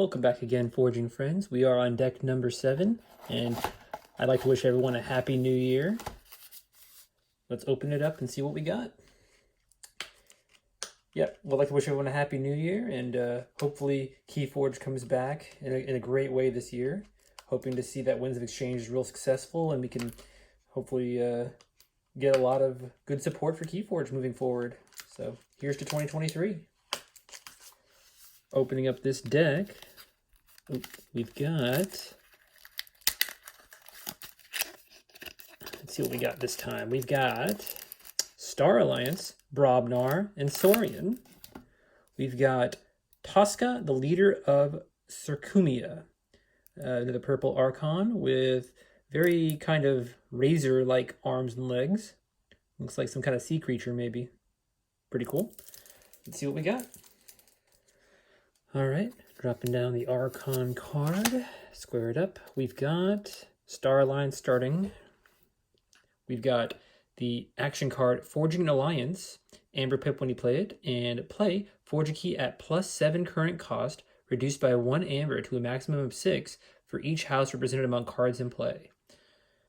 Welcome back again, forging friends. We are on deck number 7, and I'd like to wish everyone a happy new year. Let's open it up and see what we got. Yep, we'd like to wish everyone a happy new year, and hopefully Keyforge comes back in a great way this year. Hoping to see that Winds of Exchange is real successful, and we can hopefully get a lot of good support for Keyforge moving forward. So here's to 2023. Opening up this deck, we've got, let's see what we got this time. We've got Star Alliance, Brobnar, and Saurian. We've got Tosca, the leader of Circumia, the purple Archon with very kind of razor-like arms and legs. Looks like some kind of sea creature, maybe. Pretty cool. Let's see what we got. All right, dropping down the Archon card, square it up. We've got Star Alliance starting. We've got the action card, Forging an Alliance, Amber Pip when you play it, and play, forge a key at +7 current cost, reduced by 1 amber to a maximum of 6 for each house represented among cards in play.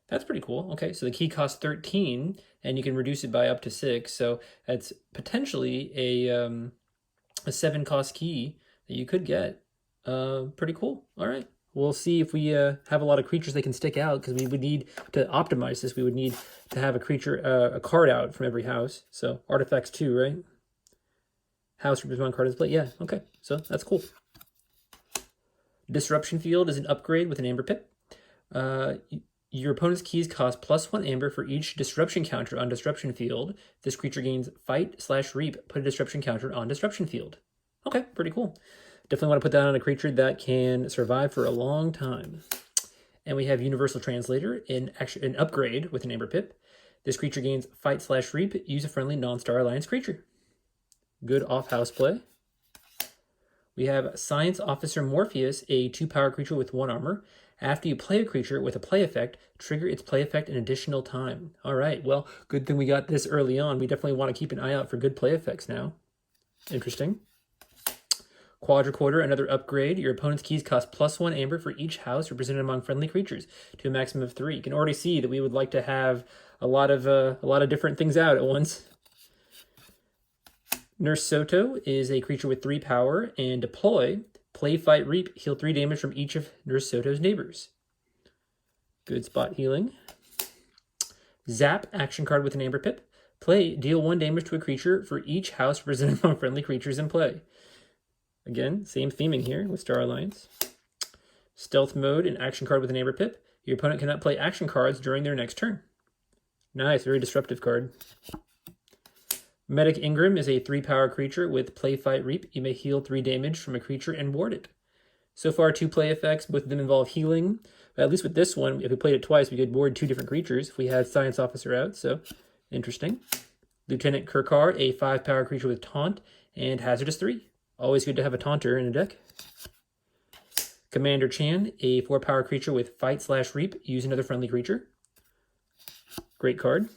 That's pretty cool. Okay, so the key costs 13, and you can reduce it by up to 6, so that's potentially a 7-cost key that you could get. Pretty cool. All right. We'll see if we have a lot of creatures that can stick out, because we would need to optimize this. We would need to have a creature, a card out from every house. So artifacts too, right? House represents one card is play. Yeah. Okay. So that's cool. Disruption Field is an upgrade with an Amber Pip. Your opponent's keys cost +1 amber for each disruption counter on Disruption Field. This creature gains Fight/Reap. Put a disruption counter on Disruption Field. Okay, pretty cool. Definitely want to put that on a creature that can survive for a long time. And we have Universal Translator, an upgrade with an Amber Pip. This creature gains Fight/Reap. Use a friendly non-Star Alliance creature. Good off-house play. We have Science Officer Morpheus, a 2-power creature with 1 armor. After you play a creature with a play effect, trigger its play effect an additional time. All right, well, good thing we got this early on. We definitely want to keep an eye out for good play effects now. Interesting. Quadricorder, another upgrade. Your opponent's keys cost +1 amber for each house represented among friendly creatures to a maximum of 3. You can already see that we would like to have a lot of different things out at once. Nurse Soto is a creature with 3 power, and deploy, play, fight, reap, heal 3 damage from each of Nurse Soto's neighbors. Good spot healing. Zap, action card with an Amber Pip. Play, deal 1 damage to a creature for each house represented among friendly creatures in play. Again, same theming here with Star Alliance. Stealth Mode, an action card with an Amber Pip. Your opponent cannot play action cards during their next turn. Nice, very disruptive card. Medic Ingram is a 3-power creature with play, fight, reap. You may heal 3 damage from a creature and ward it. So far, 2 play effects, both of them involve healing. But at least with this one, if we played it twice, we could ward 2 different creatures if we had Science Officer out, so interesting. Lieutenant Kirkar, a 5-power creature with taunt and hazardous 3. Always good to have a taunter in a deck. Commander Chan, a 4-power creature with Fight/Reap. Use another friendly creature. Great card.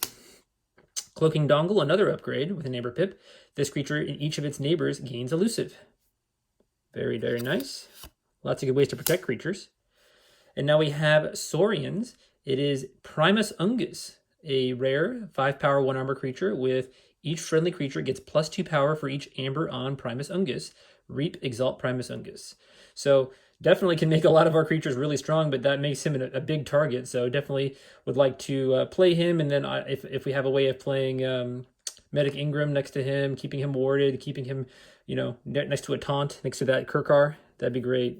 Cloaking Dongle, another upgrade with an Amber Pip. This creature in each of its neighbors gains Elusive. Very, very nice. Lots of good ways to protect creatures. And now we have Saurians. It is Primus Ungus, a rare 5-power 1-armor creature with each friendly creature gets +2 power for each amber on Primus Ungus. Reap, Exalt Primus Ungus. So definitely can make a lot of our creatures really strong, but that makes him a big target. So definitely would like to play him. And then if we have a way of playing Medic Ingram next to him, keeping him warded, keeping him, next to a taunt, next to that Kirkar, that'd be great.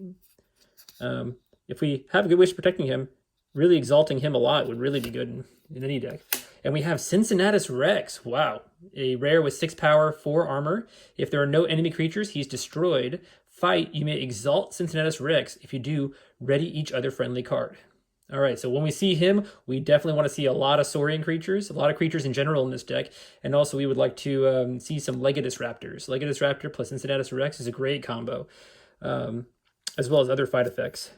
If we have a good way of protecting him, really exalting him a lot would really be good in any deck. And we have Cincinnatus Rex. Wow. A rare with 6 power, 4 armor. If there are no enemy creatures, he's destroyed. Fight, you may exalt Cincinnatus Rex. If you do, ready each other friendly card. All right, so when we see him, we definitely want to see a lot of Saurian creatures, a lot of creatures in general in this deck. And also we would like to see some Legatus Raptors. Legatus Raptor plus Cincinnatus Rex is a great combo, as well as other fight effects.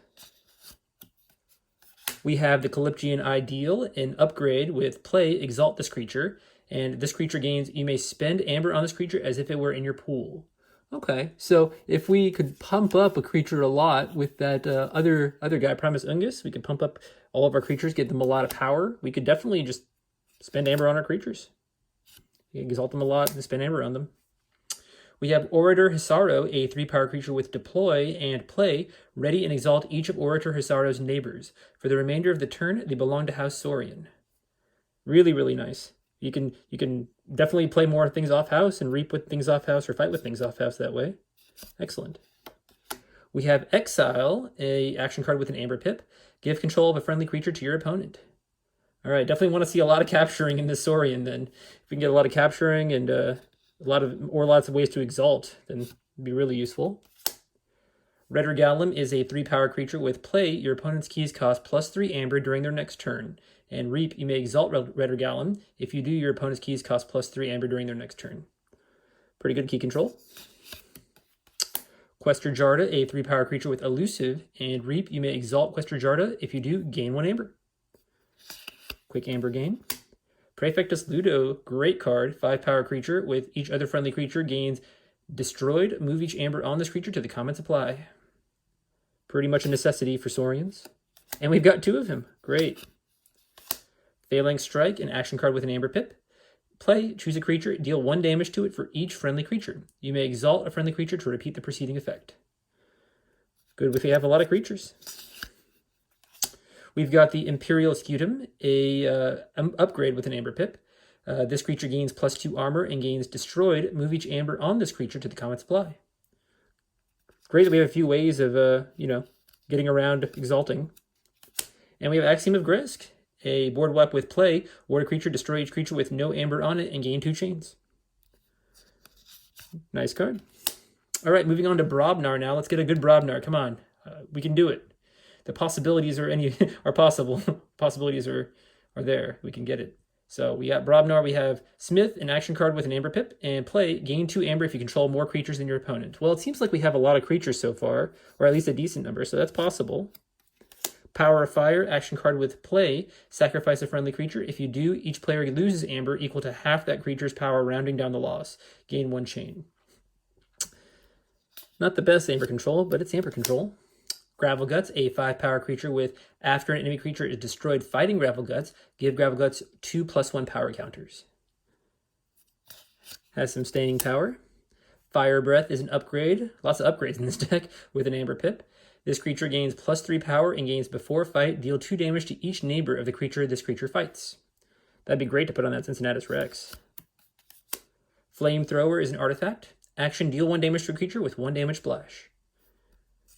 We have the Calyptian Ideal, an upgrade with play, exalt this creature, and this creature gains, you may spend amber on this creature as if it were in your pool. Okay, so if we could pump up a creature a lot with that other guy, Primus Ungus, we could pump up all of our creatures, get them a lot of power. We could definitely just spend amber on our creatures. Exalt them a lot and spend amber on them. We have Orator Hisaro, a 3-power creature with deploy and play. Ready and exalt each of Orator Hisaro's neighbors. For the remainder of the turn, they belong to House Saurian. Really, really nice. You can definitely play more things off house and reap with things off house or fight with things off house that way. Excellent. We have Exile, a action card with an amber pip. Give control of a friendly creature to your opponent. All right, definitely want to see a lot of capturing in this Saurian then. If we can get a lot of capturing and lots of ways to exalt, then it'd be really useful. Rettergallum is a 3-power creature with play. Your opponent's keys cost +3 amber during their next turn. And reap, you may exalt Rettergallum. If you do, your opponent's keys cost +3 amber during their next turn. Pretty good key control. Questor Jarda, a 3-power creature with elusive. And reap, you may exalt Questor Jarda. If you do, gain 1 amber. Quick amber gain. Praefectus Ludo, great card, 5-power creature with each other friendly creature gains destroyed. Move each amber on this creature to the common supply. Pretty much a necessity for Saurians. And we've got 2 of him. Great. Phalanx Strike, an action card with an amber pip. Play, choose a creature, deal 1 damage to it for each friendly creature. You may exalt a friendly creature to repeat the preceding effect. Good if you have a lot of creatures. We've got the Imperial Scutum, a upgrade with an amber pip. This creature gains +2 armor and gains destroyed. Move each amber on this creature to the common supply. It's great that we have a few ways of, getting around exalting. And we have Axiom of Grisk, a board wipe with play. Ward a creature, destroy each creature with no amber on it, and gain 2 chains. Nice card. All right, moving on to Brobnar now. Let's get a good Brobnar. Come on. We can do it. The possibilities are possible. Possibilities are there. We can get it. So we got Brobnar. We have Smith, an action card with an amber pip, and play, gain 2 amber if you control more creatures than your opponent. Well, it seems like we have a lot of creatures so far, or at least a decent number, so that's possible. Power of Fire, action card with play, sacrifice a friendly creature. If you do, each player loses amber equal to half that creature's power, rounding down the loss. Gain 1 chain. Not the best amber control, but it's amber control. Gravel Guts, a 5-power creature with after an enemy creature is destroyed fighting Gravel Guts, give Gravel Guts 2 +1 power counters. Has some staying power. Fire Breath is an upgrade. Lots of upgrades in this deck with an amber pip. This creature gains +3 power and gains before fight. Deal 2 damage to each neighbor of the creature this creature fights. That'd be great to put on that Cincinnatus Rex. Flamethrower is an artifact. Action, deal 1 damage to a creature with 1 damage splash.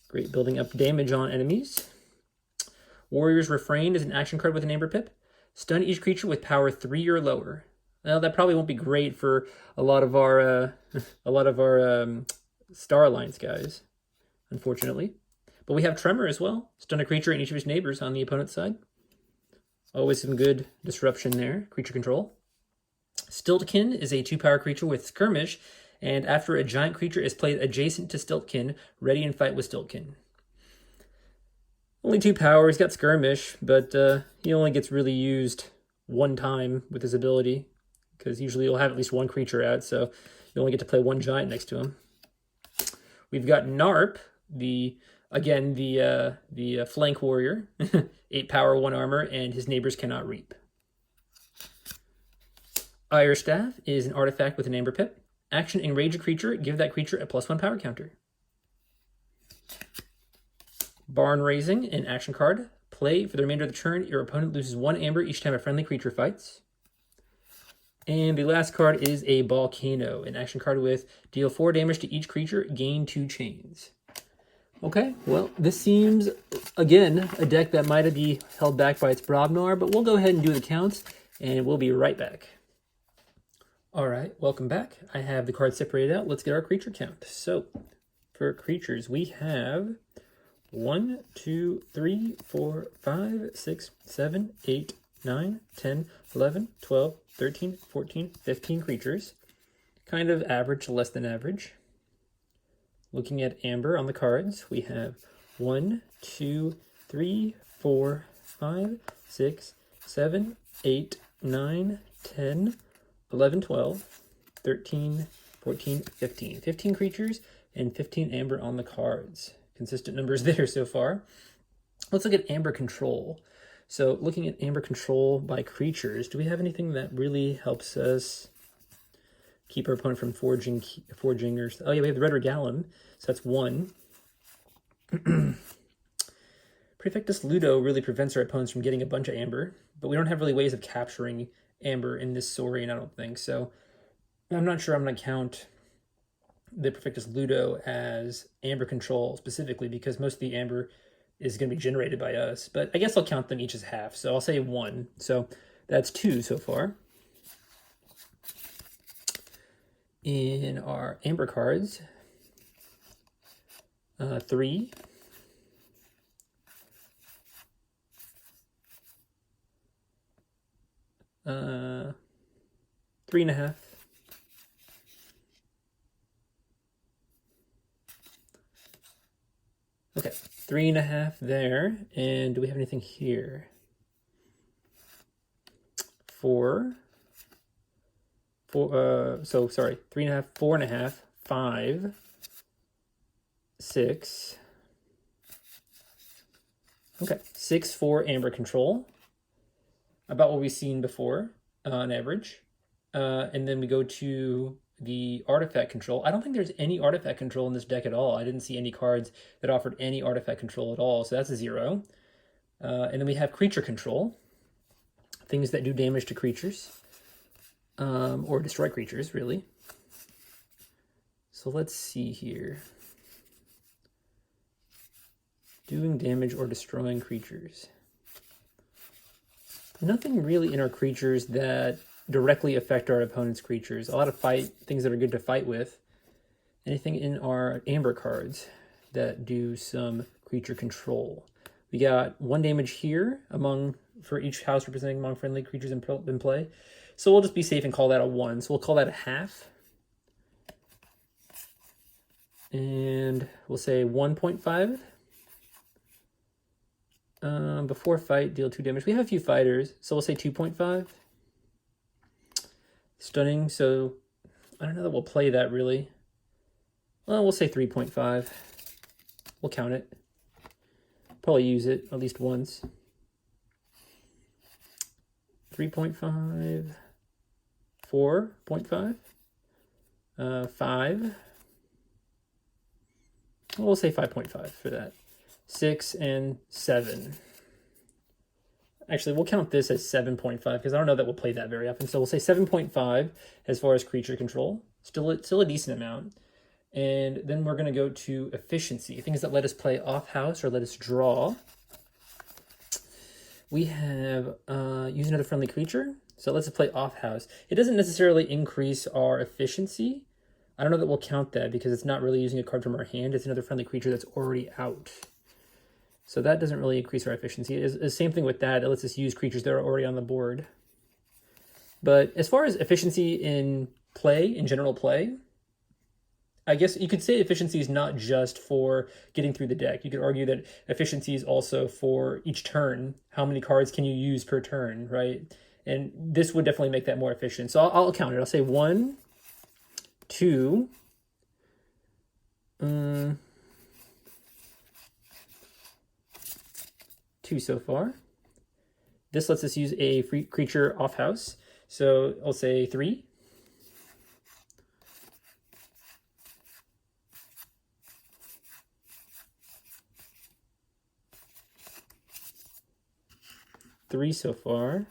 Great, building up damage on enemies. Warrior's Refrain is an action card with an amber pip. Stun each creature with power 3 or lower. Well, that probably won't be great for a lot of our Star Alliance guys, unfortunately. But we have Tremor as well. Stun a creature and each of its neighbors on the opponent's side. Always some good disruption there. Creature control. Stiltkin is a 2-power creature with Skirmish. And after a giant creature is played adjacent to Stiltkin, ready and fight with Stiltkin. Only 2 power, he's got Skirmish, but he only gets really used 1 time with his ability, because usually you'll have at least 1 creature out, so you only get to play 1 giant next to him. We've got Narp, the flank warrior, 8 power, 1 armor, and his neighbors cannot reap. Ire Staff is an artifact with an amber pip. Action, enrage a creature, give that creature a +1 power counter. Barn Raising, an action card. Play, for the remainder of the turn, your opponent loses 1 amber each time a friendly creature fights. And the last card is a Volcano, an action card with deal 4 damage to each creature, gain 2 chains. Okay, well, this seems, again, a deck that might be held back by its Brobnar, but we'll go ahead and do the counts, and we'll be right back. All right, welcome back. I have the cards separated out. Let's get our creature count. So, for creatures, we have 1, 2, 3, 4, 5, 6, 7, 8, 9, 10, 11, 12, 13, 14, 15 creatures. Kind of average to less than average. Looking at amber on the cards, we have 1, 2, 3, 4, 5, 6, 7, 8, 9, 10, 11, 12, 13, 14, 15. 15 creatures and 15 amber on the cards. Consistent numbers there so far. Let's look at amber control. So looking at amber control by creatures, do we have anything that really helps us keep our opponent from forging or... Oh yeah, we have the red regalum, so that's 1. Prefectus Ludo really prevents our opponents from getting a bunch of amber, but we don't have really ways of capturing amber in this Saurian, I don't think. So I'm not sure I'm going to count the Prefectus Ludo as amber control specifically, because most of the amber is going to be generated by us. But I guess I'll count them each as half. So I'll say 1. So that's 2 so far. In our amber cards, 3. 3.5. Okay, 3.5 there. And do we have anything here? 4. So sorry, 3.5, 4.5, 5, 6. Okay, 6 for amber control. About what we've seen before on average. And then we go to the artifact control. I don't think there's any artifact control in this deck at all. I didn't see any cards that offered any artifact control at all, so that's a 0. And then we have creature control. Things that do damage to creatures. Or destroy creatures, really. So let's see here. Doing damage or destroying creatures. Nothing really in our creatures that directly affect our opponent's creatures. A lot of things that are good to fight with. Anything in our amber cards that do some creature control. We got 1 damage here for each house representing among friendly creatures in play. So we'll just be safe and call that a 1. So we'll call that a half. And we'll say 1.5. Before fight, deal 2 damage. We have a few fighters, so we'll say 2.5. Stunning, so I don't know that we'll play that really. Well, we'll say 3.5. We'll count it. Probably use it at least once. 3.5. 4.5. 5. Well, we'll say 5.5 for that. 6 and 7. Actually, we'll count this as 7.5 because I don't know that we'll play that very often. So we'll say 7.5 as far as creature control. Still a decent amount. And then we're going to go to efficiency, things that let us play off house or let us draw. We have use another friendly creature. So let's play off house. It doesn't necessarily increase our efficiency. I don't know that we'll count that because it's not really using a card from our hand. It's another friendly creature that's already out. So that doesn't really increase our efficiency. It's the same thing with that. It lets us use creatures that are already on the board. But as far as efficiency in play, in general play, I guess you could say efficiency is not just for getting through the deck. You could argue that efficiency is also for each turn. How many cards can you use per turn, right? And this would definitely make that more efficient. So I'll count it. I'll say 1, 2, 2 so far. This lets us use a free creature off house. So I'll say 3. 3 so far.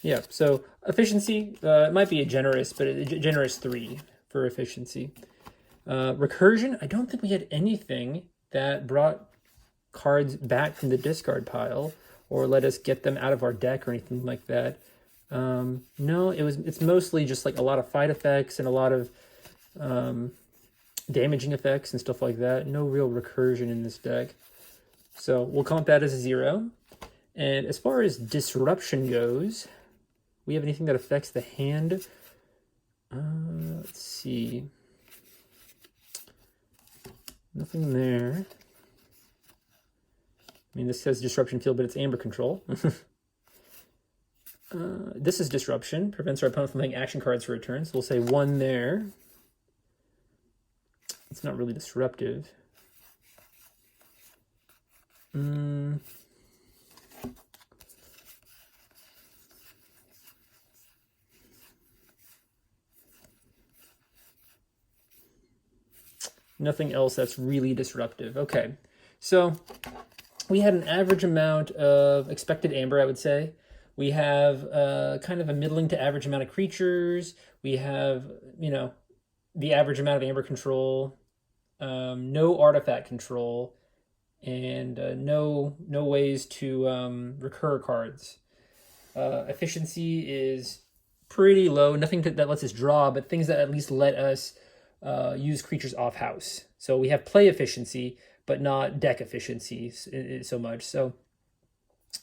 Yeah, so efficiency, it might be a generous, but a generous 3 for efficiency. Recursion, I don't think we had anything that brought cards back from the discard pile or let us get them out of our deck or anything like that. No, it's mostly just like a lot of fight effects and a lot of damaging effects and stuff like that. No real recursion in this deck. So we'll count that as a 0. And as far as disruption goes, we have anything that affects the hand? Let's see. Nothing there. I mean, this says disruption field, but it's amber control. This is disruption. Prevents our opponent from playing action cards for a turn. So we'll say 1 there. It's not really disruptive. Nothing else that's really disruptive. Okay, so we had an average amount of expected amber, I would say. We have kind of a middling to average amount of creatures. We have, the average amount of amber control, no artifact control, and no ways to recur cards. Efficiency is pretty low. Nothing that lets us draw, but things that at least let us use creatures off house. So we have play efficiency, but not deck efficiency so much. So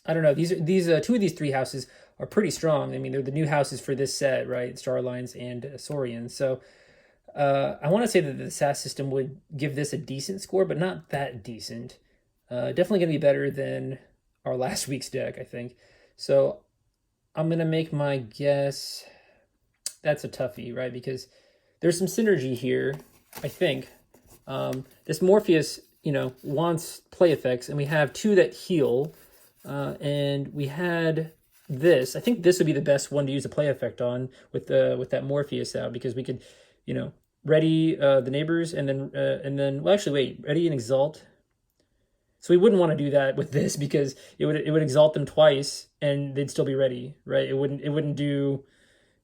I don't know. These 2 of these 3 houses are pretty strong. I mean, they're the new houses for this set, right? Starlines and Saurians. So I want to say that the SAS system would give this a decent score, but not that decent. Definitely going to be better than our last week's deck, I think. So I'm going to make my guess. That's a toughie, right? Because there's some synergy here, I think. This Morpheus, wants play effects, and we have 2 that heal. And we had this. I think this would be the best one to use a play effect on with that Morpheus out, because we could, ready the neighbors and then well, actually wait, ready and exalt. So we wouldn't want to do that with this, because it would exalt them twice and they'd still be ready, right? It wouldn't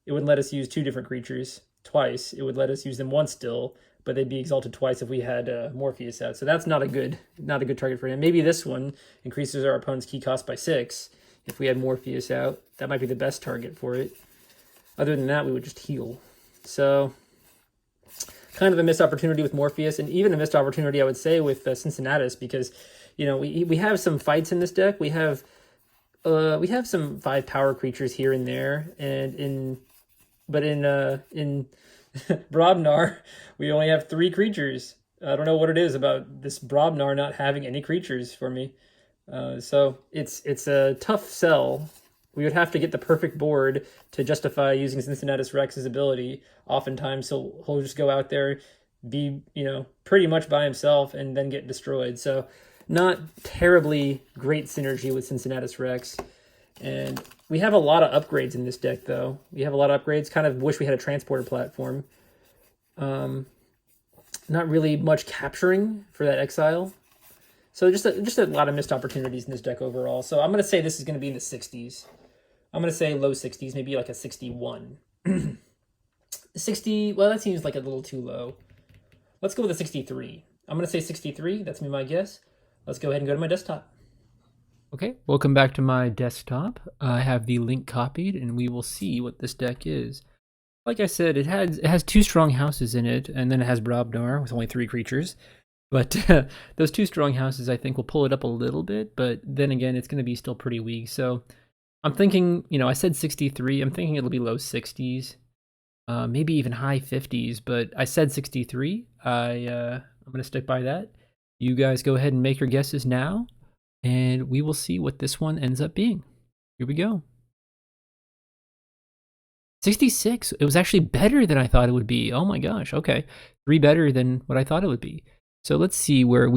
let us use 2 different creatures twice. It would let us use them once still, but they'd be exalted twice if we had Morpheus out. So that's not a good target for him. Maybe this one increases our opponent's key cost by 6. If we had Morpheus out, that might be the best target for it. Other than that, we would just heal. So kind of a missed opportunity with Morpheus, and even a missed opportunity, I would say, with Cincinnatus, because we have some fights in this deck. We have some 5 power creatures here and there, and in Brobnar, we only have 3 creatures. I don't know what it is about this Brobnar not having any creatures for me. So it's a tough sell. We would have to get the perfect board to justify using Cincinnatus Rex's ability oftentimes. So he'll just go out there, be, pretty much by himself, and then get destroyed. So not terribly great synergy with Cincinnatus Rex. And we have a lot of upgrades in this deck, though. We have a lot of upgrades. Kind of wish we had a transporter platform. Not really much capturing for that exile. So just a lot of missed opportunities in this deck overall. So I'm going to say this is going to be in the 60s. I'm going to say low 60s, maybe like a 61. 60, well, that seems like a little too low. Let's go with a 63. I'm going to say 63. That's my guess. Let's go ahead and go to my desktop. Okay, welcome back to my desktop. I have the link copied, and we will see what this deck is. Like I said, it has 2 strong houses in it, and then it has Brobnar with only 3 creatures. But those 2 strong houses, I think, will pull it up a little bit, but then again, it's going to be still pretty weak. So I'm thinking, I said 63. I'm thinking it'll be low 60s, maybe even high 50s, but I said 63. I'm going to stick by that. You guys go ahead and make your guesses now, and we will see what this one ends up being. Here we go. 66. It was actually better than I thought it would be. Oh my gosh. Okay. 3 better than what I thought it would be. So let's see where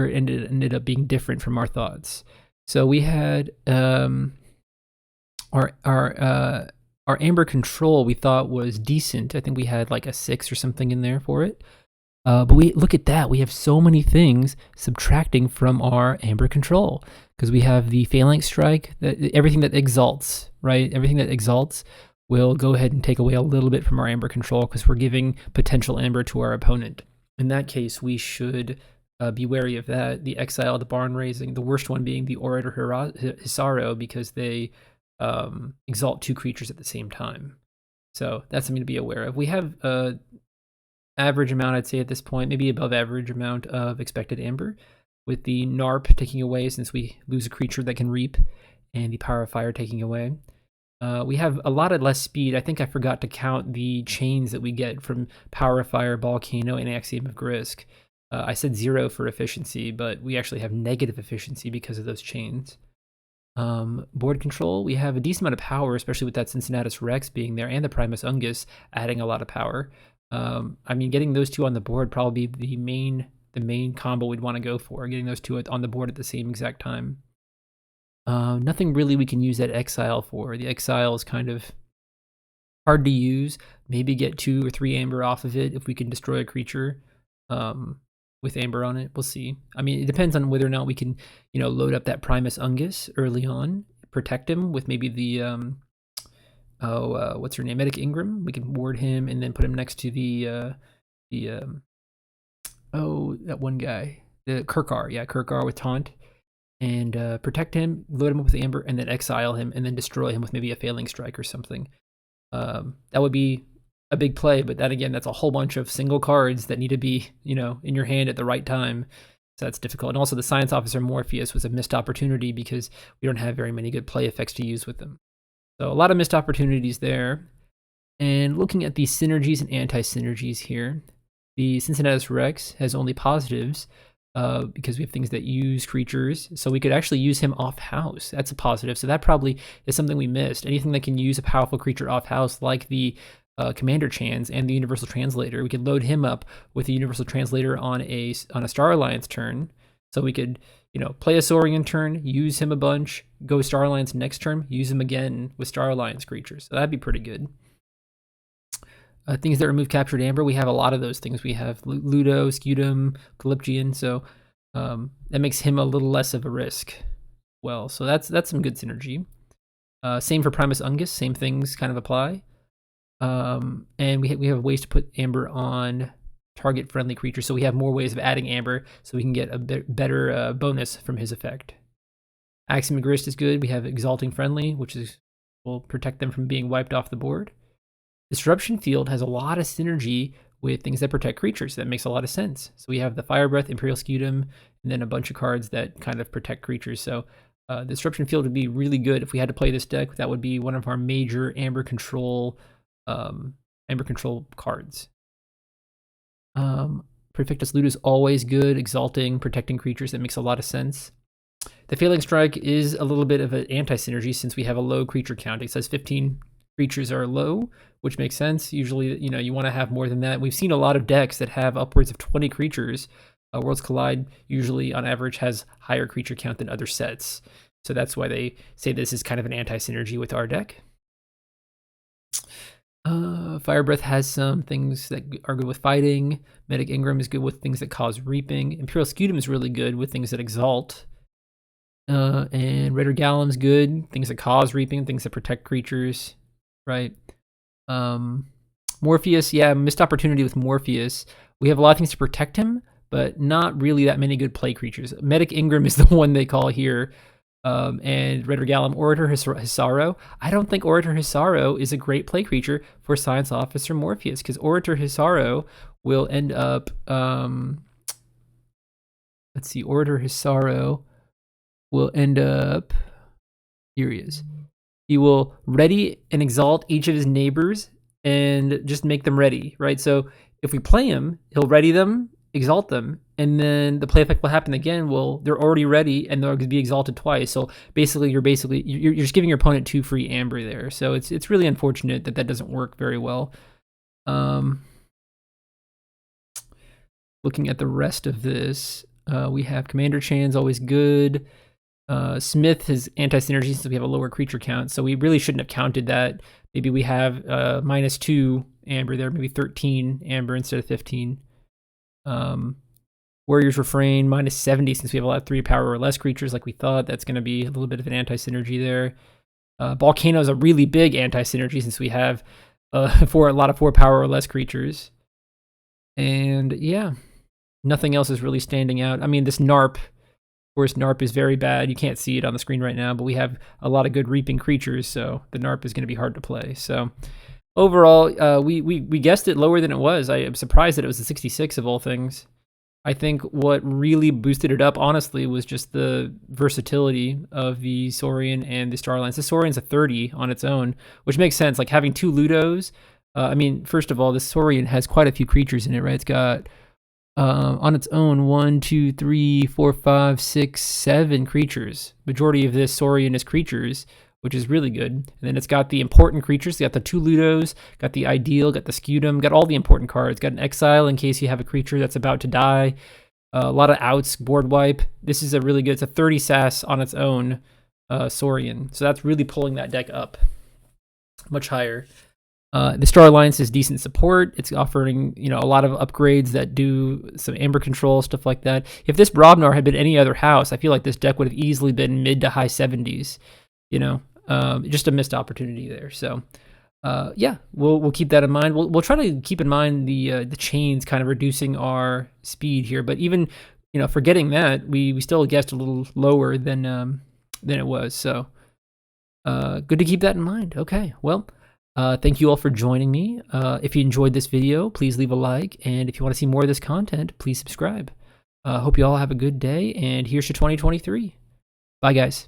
ended up being different from our thoughts. So we had our amber control we thought was decent. I think we had like a 6 or something in there for it. But we look at that. We have so many things subtracting from our amber control, because we have the phalanx strike, everything that exalts, right? Everything that exalts will go ahead and take away a little bit from our amber control, because we're giving potential amber to our opponent. In that case, we should be wary of that. The exile, the barn raising, the worst one being the orator Hisaro, because they exalt 2 creatures at the same time. So that's something to be aware of. We have average amount, I'd say at this point, maybe above average amount of expected amber, with the NARP taking away since we lose a creature that can reap, and the Power of Fire taking away. We have a lot of less speed. I think I forgot to count the chains that we get from Power of Fire, Volcano, and Axiom of Grisk. I said 0 for efficiency, but we actually have negative efficiency because of those chains. Board control, we have a decent amount of power, especially with that Cincinnatus Rex being there and the Primus Ungus adding a lot of power. I mean, getting those two on the board probably the main combo we'd want to go for, getting those two on the board at the same exact time. Nothing really we can use that exile for. The exile is kind of hard to use. Maybe get 2 or 3 amber off of it if we can destroy a creature with amber on it. We'll see. I mean, it depends on whether or not we can, load up that Primus Ungus early on, protect him with maybe the what's her name, Medic Ingram. We can ward him and then put him next to that one guy, the Kirkar. Yeah, Kirkar with taunt. And protect him, load him up with amber, and then exile him, and then destroy him with maybe a failing strike or something. That would be a big play, but then again, that's a whole bunch of single cards that need to be, in your hand at the right time. So that's difficult. And also the Science Officer Morpheus was a missed opportunity because we don't have very many good play effects to use with them. So a lot of missed opportunities there. And looking at the synergies and anti-synergies here, the Cincinnatus Rex has only positives, because we have things that use creatures, so we could actually use him off house. That's a positive, so that probably is something we missed. Anything that can use a powerful creature off house, like the Commander Chans and the Universal Translator, we could load him up with the Universal Translator on a Star Alliance turn, so we could play a Saurian turn, use him a bunch, go Star Alliance next turn, use him again with Star Alliance creatures. So that'd be pretty good. Things that remove captured amber, we have a lot of those things. We have Ludo, Scutum, Calyptian, so that makes him a little less of a risk. Well, so that's some good synergy. Same for Primus Ungus, same things kind of apply. And we have ways to put amber on target friendly creatures, so we have more ways of adding amber, so we can get a better bonus from his effect. Axiom of Grist is good. We have Exalting Friendly, which will protect them from being wiped off the board. Disruption Field has a lot of synergy with things that protect creatures. That makes a lot of sense. So we have the Fire Breath, Imperial Scutum, and then a bunch of cards that kind of protect creatures. So Disruption Field would be really good if we had to play this deck. That would be one of our major Amber Control cards. Perfectus Loot is always good. Exalting, protecting creatures. That makes a lot of sense. The Failing Strike is a little bit of an anti-synergy since we have a low creature count. It says 15 creatures are low, which makes sense. Usually, you want to have more than that. We've seen a lot of decks that have upwards of 20 creatures. Worlds Collide usually, on average, has higher creature count than other sets. So that's why they say this is kind of an anti-synergy with our deck. Fire Breath has some things that are good with fighting. Medic Ingram is good with things that cause reaping. Imperial Scutum is really good with things that exalt. And Raider Gallum's good. Things that cause reaping, things that protect creatures. Right. Morpheus, yeah, missed opportunity with Morpheus. We have a lot of things to protect him, but not really that many good play creatures. Medic Ingram is the one they call here. And Raider Gallum, Orator Hisaro. I don't think Orator Hisaro is a great play creature for Science Officer Morpheus, because Orator Hisaro will end up, let's see, Orator Hisaro will end up, here he is. He will ready and exalt each of his neighbors and just make them ready, right? So if we play him, he'll ready them, exalt them, and then the play effect will happen again. Well, they're already ready and they'll be exalted twice. So basically, you're just giving your opponent 2 free amber there. So it's really unfortunate that doesn't work very well. Looking at the rest of this, we have Commander Chan's always good. Smith is anti-synergy since we have a lower creature count, so we really shouldn't have counted that. Maybe we have -2 amber there, maybe 13 amber instead of 15. Warrior's Refrain, -70 since we have a lot of 3 power or less creatures like we thought. That's going to be a little bit of an anti-synergy there. Volcano is a really big anti-synergy since we have a lot of 4 power or less creatures. And yeah, nothing else is really standing out. I mean, this NARP, of course, NARP is very bad. You can't see it on the screen right now, but we have a lot of good reaping creatures, so the NARP is going to be hard to play. So overall, we guessed it lower than it was. I am surprised that it was a 66 of all things. I think what really boosted it up, honestly, was just the versatility of the Saurian and the Star Alliance. The Saurian's a 30 on its own, which makes sense. Like having 2 Ludos. I mean, first of all, the Saurian has quite a few creatures in it, right? It's got on its own 1, 2, 3, 4, 5, 6, 7 creatures. Majority of this Saurian is creatures, which is really good. And then it's got the important creatures. It's got the 2 Ludos, got the Ideal, got the Scutum, got all the important cards. Got an Exile in case you have a creature that's about to die. A lot of outs, board wipe. This is a really good, it's a 30 SAS on its own Saurian. So that's really pulling that deck up much higher. The Star Alliance is decent support. It's offering, a lot of upgrades that do some amber control, stuff like that. If this Brobnar had been any other house, I feel like this deck would have easily been mid to high 70s. Just a missed opportunity there. So, yeah, we'll keep that in mind. We'll try to keep in mind the chains kind of reducing our speed here. But even forgetting that, we still guessed a little lower than it was. So, good to keep that in mind. Okay, well. Thank you all for joining me. If you enjoyed this video, please leave a like. And if you want to see more of this content, please subscribe. Hope you all have a good day. And here's your 2023. Bye, guys.